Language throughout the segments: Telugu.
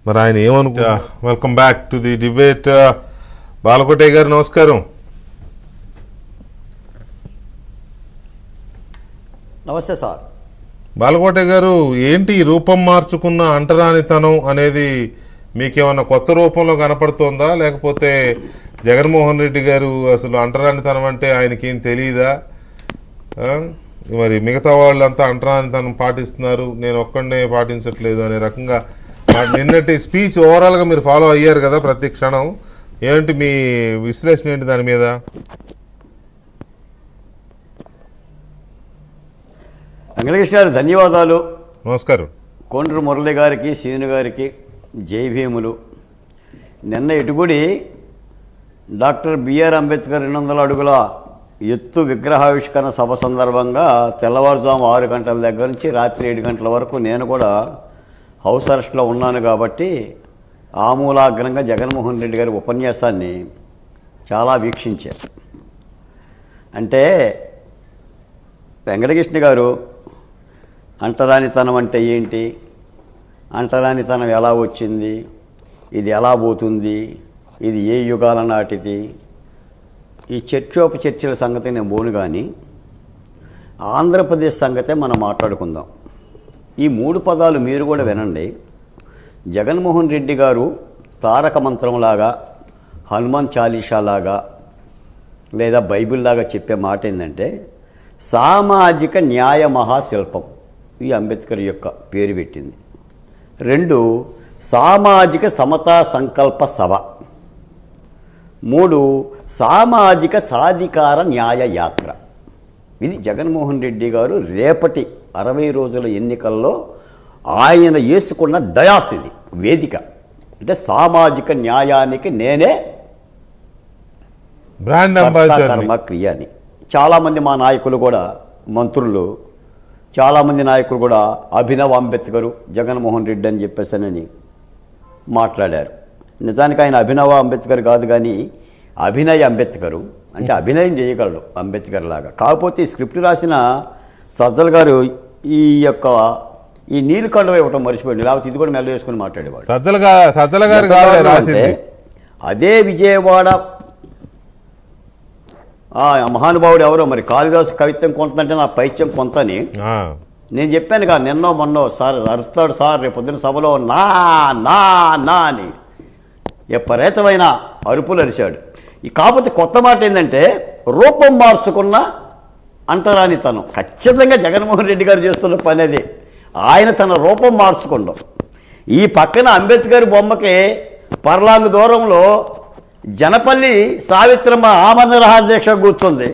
మరి ఆయన welcome back to the debate. Balakote గారు నమస్కారం. నమస్తే సార్. బాలకోటే గారు, ఏంటి రూపం మార్చుకున్న అంటరానితనం అనేది మీకేమన్నా కొత్త రూపంలో కనపడుతోందా, లేకపోతే జగన్మోహన్ రెడ్డి గారు అసలు అంటరానితనం అంటే ఆయనకేం తెలియదా, మరి మిగతా వాళ్ళంతా అంటరానితనం పాటిస్తున్నారు, నేను ఒక్కడనే పాటించట్లేదు అనే రకంగా నిన్నటి స్పీచ్ ఓవరాల్గా మీరు ఫాలో అయ్యారు కదా ప్రతి క్షణం, ఏంటి మీ విశ్లేషణ ఏంటి దాని మీద? వెంకటకృష్ణ గారు ధన్యవాదాలు. నమస్కారం. కోండ్రు మురళి గారికి, సీను గారికి జై భీములు. నిన్న ఇటుగుడి డాక్టర్ బిఆర్ అంబేద్కర్ 200 అడుగుల ఎత్తు విగ్రహావిష్కరణ సభ సందర్భంగా తెల్లవారుజాము 6 గంటల దగ్గర నుంచి రాత్రి 7 గంటల వరకు నేను కూడా హౌస్ అరెస్ట్లో ఉన్నాను. కాబట్టి ఆమూలాగ్రంగా జగన్మోహన్ రెడ్డి గారి ఉపన్యాసాన్ని చాలా వీక్షించారు. అంటే వెంకటకృష్ణ గారు అంటరానితనం అంటే ఏంటి, అంటరానితనం ఎలా వచ్చింది, ఇది ఎలా పోతుంది, ఇది ఏ యుగాల నాటిది, ఈ చర్చోపచర్చల సంగతి నేను పోను. కానీ ఆంధ్రప్రదేశ్ సంగతే మనం మాట్లాడుకుందాం. ఈ 3 పదాలు మీరు కూడా వినండి. జగన్మోహన్ రెడ్డి గారు తారక మంత్రంలాగా, హనుమాన్ చాలీసాలాగా లేదా బైబిల్ లాగా చెప్పే మాట ఏంటంటే సామాజిక న్యాయ మహాశిల్పం. ఈ అంబేద్కర్ యొక్క పేరు పెట్టింది. 2 సామాజిక సమతా సంకల్ప సభ. 3 సామాజిక సాధికార న్యాయ యాత్ర. ఇది జగన్మోహన్ రెడ్డి గారు రేపటి 60 రోజుల ఎన్నికల్లో ఆయన వేసుకున్న డయాస్, ఇది వేదిక. అంటే సామాజిక న్యాయానికి నేనే బ్రాండ్ అంబాసిడర్ కర్మక్రియ అని చాలామంది మా నాయకులు కూడా, మంత్రులు చాలామంది నాయకులు కూడా అభినవ్ అంబేద్కరు జగన్మోహన్ రెడ్డి అని చెప్పేసానని మాట్లాడారు. నిజానికి ఆయన అభినవ అంబేద్కర్ కాదు, కానీ అభినయ్ అంబేద్కరు. అంటే అభినయం చేయగలడు అంబేద్కర్ లాగా. కాకపోతే ఈ స్క్రిప్ట్ రాసిన సజ్జల్ గారు ఈ నీలకంఠం ఇవ్వటం మర్చిపోయింది, లేకపోతే ఇది కూడా మెల్ల వేసుకుని మాట్లాడేవాడు. సజ్జల గారు రాసింది అదే విజయవాడ మహానుభావుడు ఎవరో మరి కాళిదాసు కవిత్వం కొంతంటే నా పైత్యం కొంతని నేను చెప్పాను కదా నిన్నో మొన్నో. సార్ అరుస్తాడు సార్ రేపు పొద్దున సభలో నా నా నా అని విపరీతమైన అరుపులు అరిచాడు. కాకపోతే కొత్త మాట ఏంటంటే రూపం మార్చుకున్న అంటరానితనం. ఖచ్చితంగా జగన్మోహన్ రెడ్డి గారు చేస్తున్న పని అదే. ఆయన తన రూపం మార్చుకుంటాం. ఈ పక్కన అంబేద్కర్ బొమ్మకి పర్లాంగు దూరంలో జనపల్లి సావిత్రమ్మ ఆమరణ దీక్ష కూర్చుంది,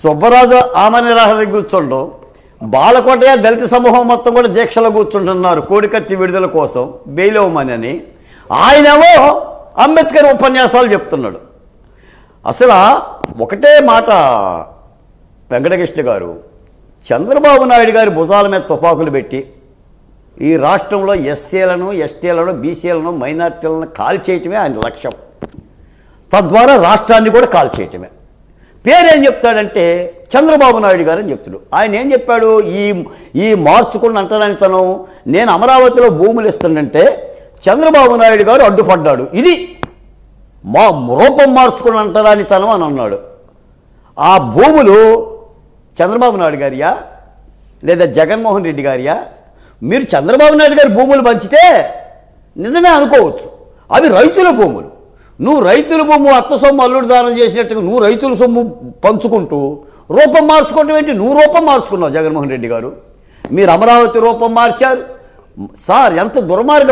సుబ్బరాజు ఆమరణ కూర్చుండు, బాలకోటయ్య దళిత సమూహం మొత్తం కూడా దీక్షలో కూర్చుంటున్నారు కోడికత్తి విడుదల కోసం బెయిల్ ఇవ్వమని. ఆయనేమో అంబేద్కర్ ఉపన్యాసాలు చెప్తున్నాడు. అసలు ఒకటే మాట వెంకటకృష్ణ గారు, చంద్రబాబు నాయుడు గారి భుజాల మీద తుపాకులు పెట్టి ఈ రాష్ట్రంలో ఎస్సీలను, ఎస్టీలను, బీసీలను, మైనార్టీలను కాల్చేయటమే ఆయన లక్ష్యం. తద్వారా రాష్ట్రాన్ని కూడా కాల్చేయటమే. పేరేం చెప్తాడంటే చంద్రబాబు నాయుడు గారు అని చెప్తాడు. ఆయన ఏం చెప్పాడు, ఈ మార్చుకున్న అంటరానితనం, నేను అమరావతిలో భూములు ఇస్తానంటే చంద్రబాబు నాయుడు గారు అడ్డుపడ్డాడు, ఇది మా రూపం మార్చుకున్న అంటరానితనం అని అన్నాడు. ఆ భూములు చంద్రబాబు నాయుడు గారియా లేదా జగన్మోహన్ రెడ్డి గారియా? మీరు చంద్రబాబు నాయుడు గారి భూములు పంచితే నిజమే అనుకోవచ్చు, అవి రైతుల భూములు. నువ్వు రైతుల భూము అత్త సొమ్ము అల్లుడు దానం చేసినట్టుగా నువ్వు రైతుల సొమ్ము పంచుకుంటూ రూపం మార్చుకోవటం ఏంటి? నువ్వు రూపం మార్చుకున్నావు జగన్మోహన్ రెడ్డి గారు. మీరు అమరావతి రూపం మార్చారు సార్. ఎంత దుర్మార్గం.